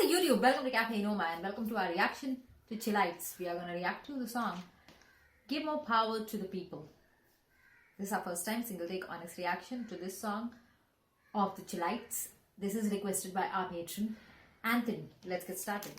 Namaste YouTube, welcome to Cafe Enoma and welcome to our reaction to LITES. We are going to react to the song Give More Power to the People. This is our first time single take honest reaction to this song of the LITES. This is requested by our patron Anthony. Let's get started.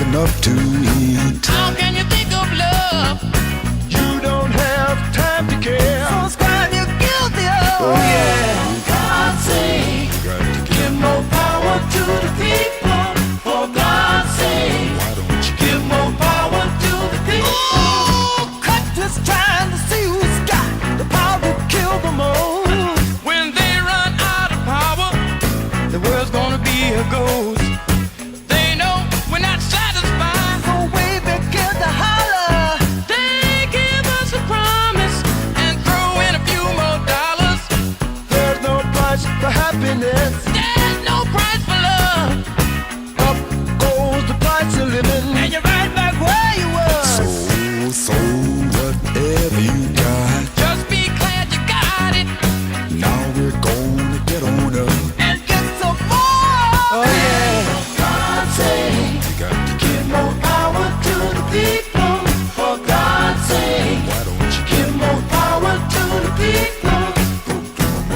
Enough to eat. How can you think of love? You don't have time to care. So it's crime you're guilty of. Oh yeah. For God's sake, give more power to the people. For God's sake, Why don't you give more power to the people. Oh, cut this trying to see who's got the power to kill the most. When they run out of power, the world's gonna be a ghost. They know we're not satisfied, so we begin to holler. They give us a promise and throw in a few more dollars. There's no price for happiness. There's no price for love. Up goes the price of living. And you're right back where you were. So whatever you got, Just be glad you got it now we're gonna get on up. and get some more. Oh yeah. For God's sake, You got to give more power to the people. For God's sake, Why don't you give more power to the people.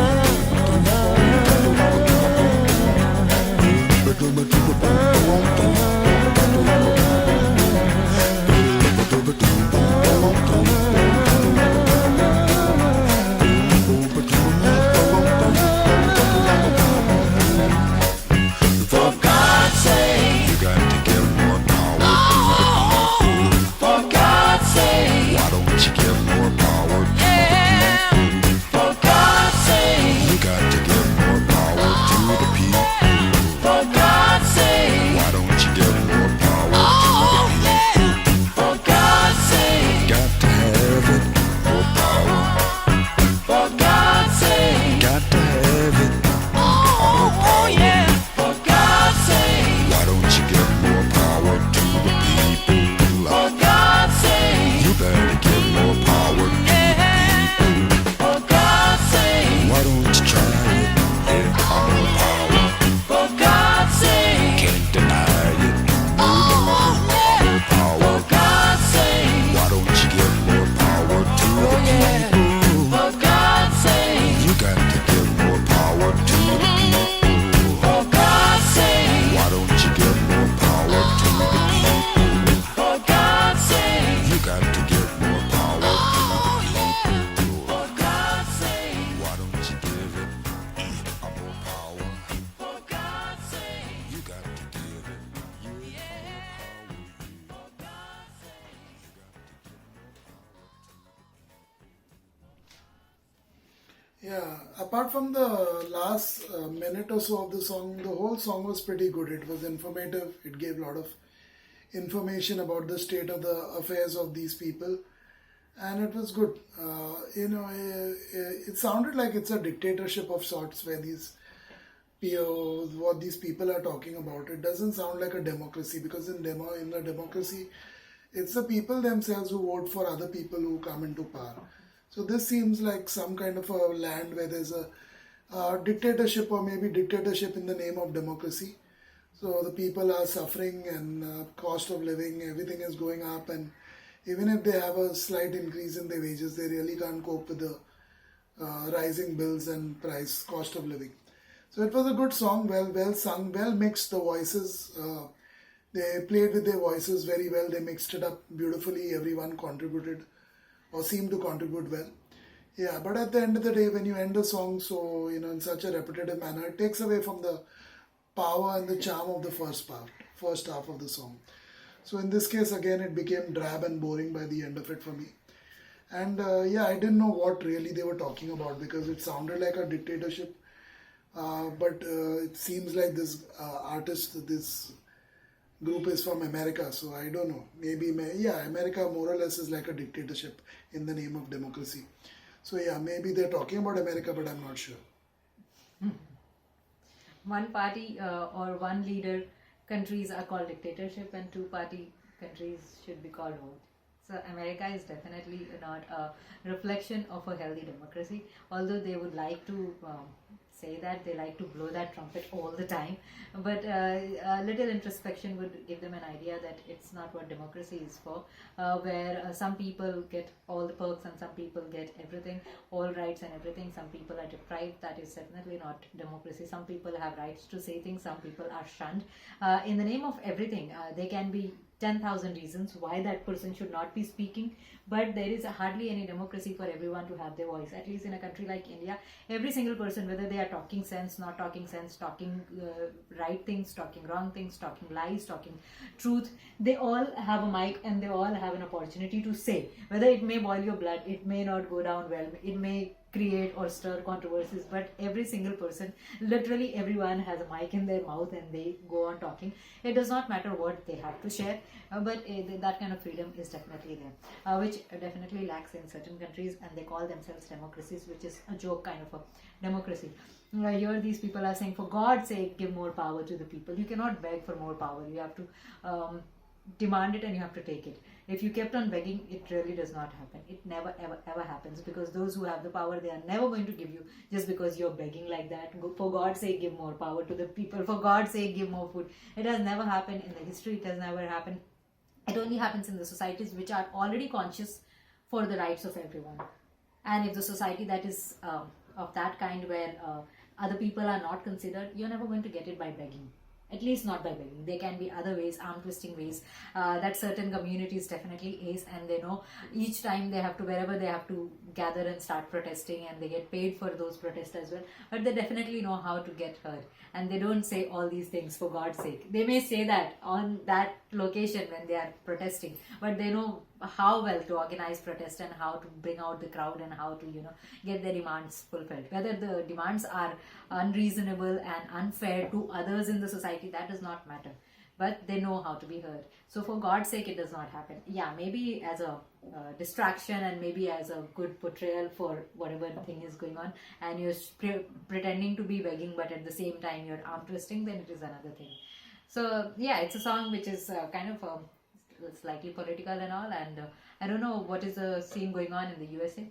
For God's sake, You got to give more power. oh, for God's sake, Why don't you give more power? yeah. For God's sake, You got to give more power to the people. for God's sake, Why don't you give more power oh, to the yeah. people? For God's sake, Got to have it, more power. for God's sake, Got to have it. oh, yeah. For God's sake, Why don't you give more power to the people? for God's sake, You better give more power to yeah. For God's sake, Why don't you try it? Yeah, more power. for God's sake, Can't deny it. No, oh, yeah. more power. For God's sake, Why don't you give more power to the oh, yeah. people? For God's sake, You got to give more power to the people. for God's sake, Why don't you give more power to the people? for God's sake, You got to give more power to oh, the yeah. people. For God's sake, Why don't you give it more power? for God's sake, You got to give it for God's sake. Yeah, apart from the last minute or so of the song, the whole song was pretty good. It was informative. It gave a lot of information about the state of the affairs of these people, and it was good. It sounded like it's a dictatorship of sorts where these what these people are talking about. It doesn't sound like a democracy because in a democracy, it's the people themselves who vote for other people who come into power. So this seems like some kind of a land where there's a dictatorship or maybe dictatorship in the name of democracy. So the people are suffering and cost of living, everything is going up, and even if they have a slight increase in their wages, they really can't cope with the rising bills and cost of living. So it was a good song, well sung, well mixed. The voices They played with their voices very well. They mixed it up beautifully. Everyone contributed or seemed to contribute well. Yeah, but at the end of the day, when you end a song so, in such a repetitive manner, it takes away from the power and the charm of the first half of the song. So in this case, again, it became drab and boring by the end of it for me. And yeah, I didn't know what really they were talking about because it sounded like a dictatorship. But it seems like this artist, this group is from America, so I don't know. Maybe, yeah, America more or less is like a dictatorship in the name of democracy. So yeah, maybe they're talking about America, but I'm not sure. One party or one leader countries are called dictatorship, and two-party countries should be called vote. So America is definitely not a reflection of a healthy democracy, although they would like to say that, they like to blow that trumpet all the time, but a little introspection would give them an idea that it's not what democracy is for, where some people get all the perks and some people get everything, all rights and everything. Some people are deprived. That is definitely not democracy. Some people have rights to say things, some people are shunned. In the name of everything, there can be 10,000 reasons why that person should not be speaking, but there is hardly any democracy for everyone to have their voice. At least in a country like India, every single person, whether they are talking sense, not talking sense, talking right things, talking wrong things, talking lies, talking truth, they all have a mic and they all have an opportunity to say. Whether it may boil your blood, it may not go down well, it may create or stir controversies, but every single person, literally everyone, has a mic in their mouth and they go on talking. It does not matter what they have to share, but that kind of freedom is definitely there, which definitely lacks in certain countries, and they call themselves democracies, which is a joke kind of a democracy. Here these people are saying, for God's sake, give more power to the people. You cannot beg for more power. You have to demand it and you have to take it. If you kept on begging, it really does not happen. It never ever happens, because those who have the power, they are never going to give you just because you're begging like that. For God's sake, give more power to the people. For God's sake, give more food. It has never happened in the history. It has never happened. It only happens in the societies which are already conscious for the rights of everyone. And if the society that is of that kind, where other people are not considered, you're never going to get it by begging. At least not by begging. There can be other ways, arm twisting ways, that certain communities definitely ace, and they know each time they have to, wherever they have to gather and start protesting, and they get paid for those protests as well, but they definitely know how to get heard, and they don't say all these things for God's sake. They may say that on that location when they are protesting, but they know how well to organize protest and how to bring out the crowd and how to get their demands fulfilled. Whether the demands are unreasonable and unfair to others in the society, that does not matter, but they know how to be heard. So for God's sake, it does not happen. Yeah, maybe as a distraction and maybe as a good portrayal for whatever thing is going on, and you're pretending to be begging, but at the same time you're arm twisting, then it is another thing. So yeah, it's a song which is kind of slightly political and all, and I don't know what is the scene going on in the USA.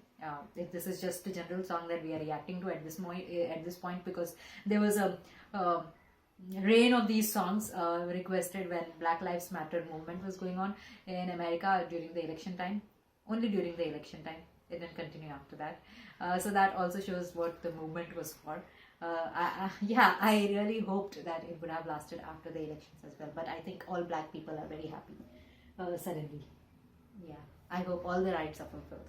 If this is just a general song that we are reacting to at this point, because there was a rain of these songs requested when Black Lives Matter movement was going on in America during the election time. Only during the election time. It didn't continue after that. So that also shows what the movement was for. I really hoped that it would have lasted after the elections as well. But I think all black people are very happy suddenly. Yeah, I hope all the rights are fulfilled.